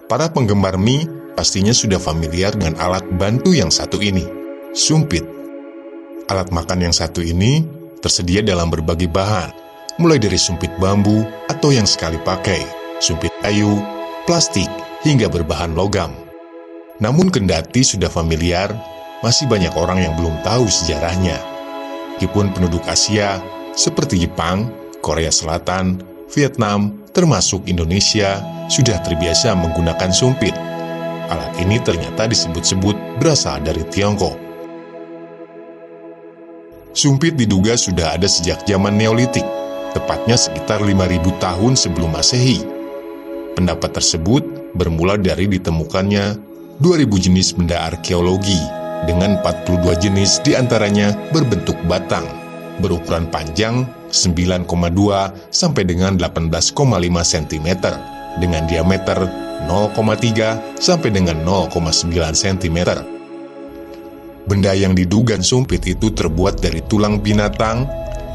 Para penggemar mie pastinya sudah familiar dengan alat bantu yang satu ini, sumpit. Alat makan yang satu ini tersedia dalam berbagai bahan, mulai dari sumpit bambu atau yang sekali pakai, sumpit kayu, plastik, hingga berbahan logam. Namun kendati sudah familiar, masih banyak orang yang belum tahu sejarahnya. Meskipun penduduk Asia seperti Jepang, Korea Selatan, Vietnam, termasuk Indonesia, sudah terbiasa menggunakan sumpit. Alat ini ternyata disebut-sebut berasal dari Tiongkok. Sumpit diduga sudah ada sejak zaman Neolitik, tepatnya sekitar 5.000 tahun sebelum Masehi. Pendapat tersebut bermula dari ditemukannya 2.000 jenis benda arkeologi, dengan 42 jenis diantaranya berbentuk batang, berukuran panjang 9,2 sampai dengan 18,5 cm, dengan diameter 0,3 sampai dengan 0,9 cm. Benda yang diduga sumpit itu terbuat dari tulang binatang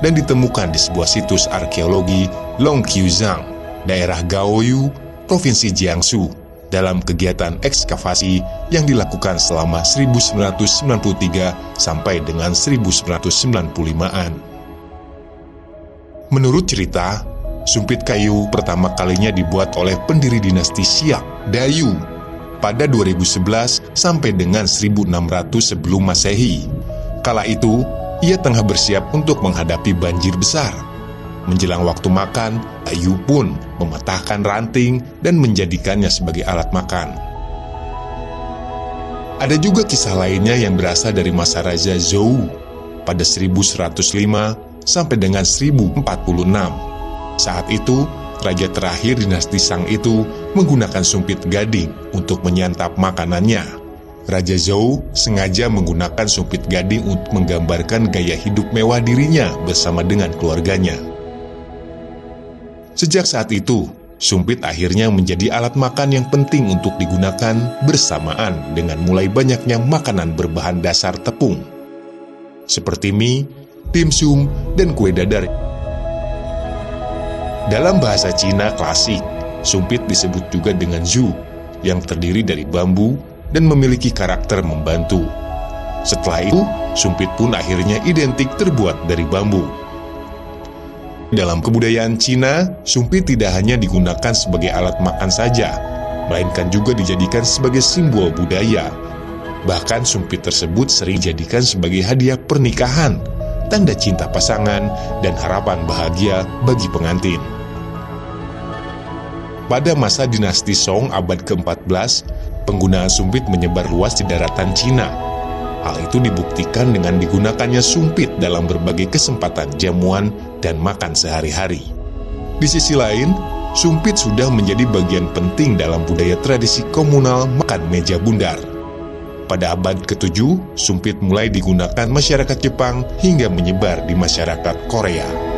dan ditemukan di sebuah situs arkeologi Longqiuzang, daerah Gaoyu, Provinsi Jiangsu, dalam kegiatan ekskavasi yang dilakukan selama 1993 sampai dengan 1995-an. Menurut cerita, sumpit kayu pertama kalinya dibuat oleh pendiri dinasti Xiak, Dayu, pada 2011 sampai dengan 1600 sebelum Masehi. Kala itu, ia tengah bersiap untuk menghadapi banjir besar. Menjelang waktu makan, Dayu pun mematahkan ranting dan menjadikannya sebagai alat makan. Ada juga kisah lainnya yang berasal dari masa Raja Zhou pada 1105 sampai dengan 1046. Saat itu, raja terakhir dinasti Shang itu menggunakan sumpit gading untuk menyantap makanannya. Raja Zhou sengaja menggunakan sumpit gading untuk menggambarkan gaya hidup mewah dirinya bersama dengan keluarganya. Sejak saat itu, sumpit akhirnya menjadi alat makan yang penting untuk digunakan bersamaan dengan mulai banyaknya makanan berbahan dasar tepung, seperti mie, dimsum, dan kue dadar. Dalam bahasa Cina klasik, sumpit disebut juga dengan zhu, yang terdiri dari bambu dan memiliki karakter membantu. Setelah itu, sumpit pun akhirnya identik terbuat dari bambu. Dalam kebudayaan Cina, sumpit tidak hanya digunakan sebagai alat makan saja, melainkan juga dijadikan sebagai simbol budaya. Bahkan sumpit tersebut sering dijadikan sebagai hadiah pernikahan, tanda cinta pasangan, dan harapan bahagia bagi pengantin. Pada masa dinasti Song abad ke-14, penggunaan sumpit menyebar luas di daratan Cina. Hal itu dibuktikan dengan digunakannya sumpit dalam berbagai kesempatan jamuan dan makan sehari-hari. Di sisi lain, sumpit sudah menjadi bagian penting dalam budaya tradisi komunal makan meja bundar. Pada abad ke-7, sumpit mulai digunakan masyarakat Jepang hingga menyebar di masyarakat Korea.